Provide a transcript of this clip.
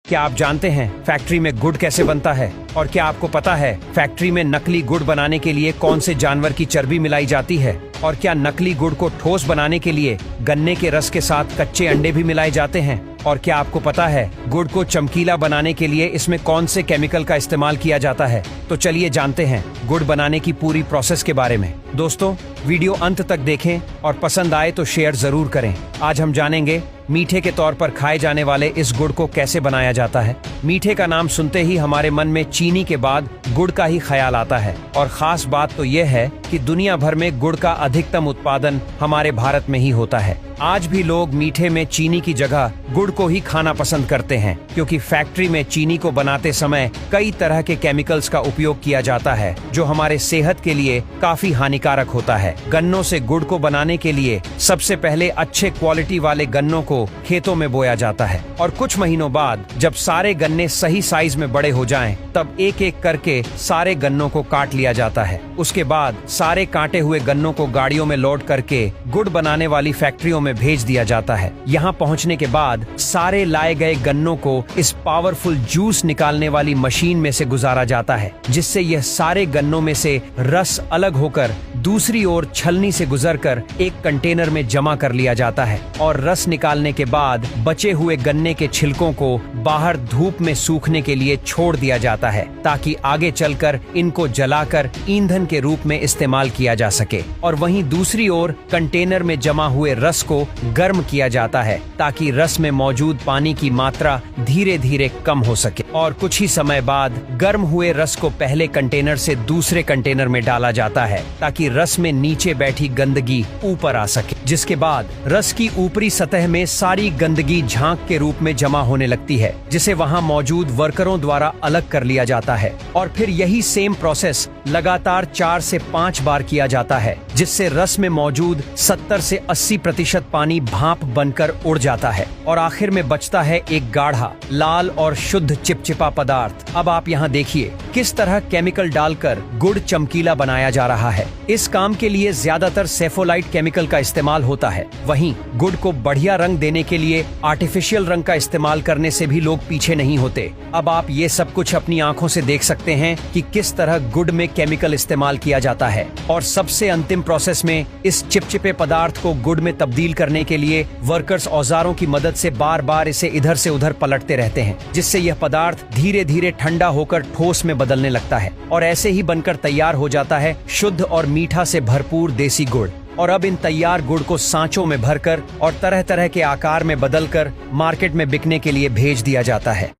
क्या आप जानते हैं फैक्ट्री में गुड़ कैसे बनता है? और क्या आपको पता है फैक्ट्री में नकली गुड़ बनाने के लिए कौन से जानवर की चर्बी मिलाई जाती है? और क्या नकली गुड़ को ठोस बनाने के लिए गन्ने के रस के साथ कच्चे अंडे भी मिलाए जाते हैं? और क्या आपको पता है गुड़ को चमकीला बनाने के लिए इसमें कौन से केमिकल का इस्तेमाल किया जाता है? तो चलिए जानते हैं गुड़ बनाने की पूरी प्रोसेस के बारे में। दोस्तों, वीडियो अंत तक देखें और पसंद आए तो शेयर जरूर करें। आज हम जानेंगे मीठे के तौर पर खाए जाने वाले इस गुड़ को कैसे बनाया जाता है। मीठे का नाम सुनते ही हमारे मन में चीनी के बाद गुड़ का ही ख्याल आता है। और खास बात तो यह है कि दुनिया भर में गुड़ का अधिकतम उत्पादन हमारे भारत में ही होता है। आज भी लोग मीठे में चीनी की जगह गुड़ को ही खाना पसंद करते हैं, क्योंकि फैक्ट्री में चीनी को बनाते समय कई तरह के केमिकल्स का उपयोग किया जाता है जो हमारे सेहत के लिए काफी हानिकारक होता है। गन्नों से गुड़ को बनाने के लिए सबसे पहले अच्छे क्वालिटी वाले गन्नों को खेतों में बोया जाता है और कुछ महीनों बाद जब सारे गन्ने सही साइज में बड़े हो जाएं, तब एक एक करके सारे गन्नों को काट लिया जाता है। उसके बाद सारे काटे हुए गन्नों को गाड़ियों में लोड करके गुड़ बनाने वाली फैक्ट्रियों में भेज दिया जाता है। यहाँ पहुँचने के बाद सारे लाए गए गन्नों को इस पावरफुल जूस निकालने वाली मशीन में से गुजारा जाता है, जिससे यह सारे गन्नों में से रस अलग होकर दूसरी ओर छलनी से गुजरकर एक कंटेनर में जमा कर लिया जाता है। और रस निकालने के बाद बचे हुए गन्ने के छिलकों को बाहर धूप में सूखने के लिए छोड़ दिया जाता है, ताकि आगे चलकर इनको जलाकर ईंधन के रूप में इस्तेमाल किया जा सके। और वहीं दूसरी ओर कंटेनर में जमा हुए रस को गर्म किया जाता है, ताकि रस में मौजूद पानी की मात्रा धीरे धीरे कम हो सके। और कुछ ही समय बाद गर्म हुए रस को पहले कंटेनर से दूसरे कंटेनर में डाला जाता है, ताकि रस में नीचे बैठी गंदगी ऊपर आ सके। जिसके बाद रस की ऊपरी सतह में सारी गंदगी झाग के रूप में जमा होने लगती है, जिसे वहां मौजूद वर्करों द्वारा अलग कर लिया जाता है। और फिर यही सेम प्रोसेस लगातार 4 से 5 बार किया जाता है, जिससे रस में मौजूद 70 से 80% पानी भाप बनकर उड़ जाता है और आखिर में बचता है एक गाढ़ा लाल और शुद्ध चिपचिपा पदार्थ। अब आप यहाँ देखिए किस तरह केमिकल डालकर गुड़ चमकीला बनाया जा रहा है। इस काम के लिए ज्यादातर सेफोलाइट केमिकल का इस्तेमाल होता है। वहीं गुड़ को बढ़िया रंग देने के लिए आर्टिफिशियल रंग का इस्तेमाल करने से भी लोग पीछे नहीं होते। अब आप ये सब कुछ अपनी आंखों से देख सकते हैं कि किस तरह गुड़ में केमिकल इस्तेमाल किया जाता है। और सबसे अंतिम प्रोसेस में इस चिपचिपे पदार्थ को गुड़ में तब्दील करने के लिए वर्कर्स औजारों की मदद से बार बार इसे इधर से उधर पलटते रहते हैं, जिससे यह पदार्थ धीरे धीरे ठंडा होकर ठोस में बदलने लगता है। और ऐसे ही बनकर तैयार हो जाता है शुद्ध और मीठा से भरपूर देसी गुड़। और अब इन तैयार गुड़ को सांचों में भरकर और तरह तरह के आकार में बदलकर मार्केट में बिकने के लिए भेज दिया जाता है।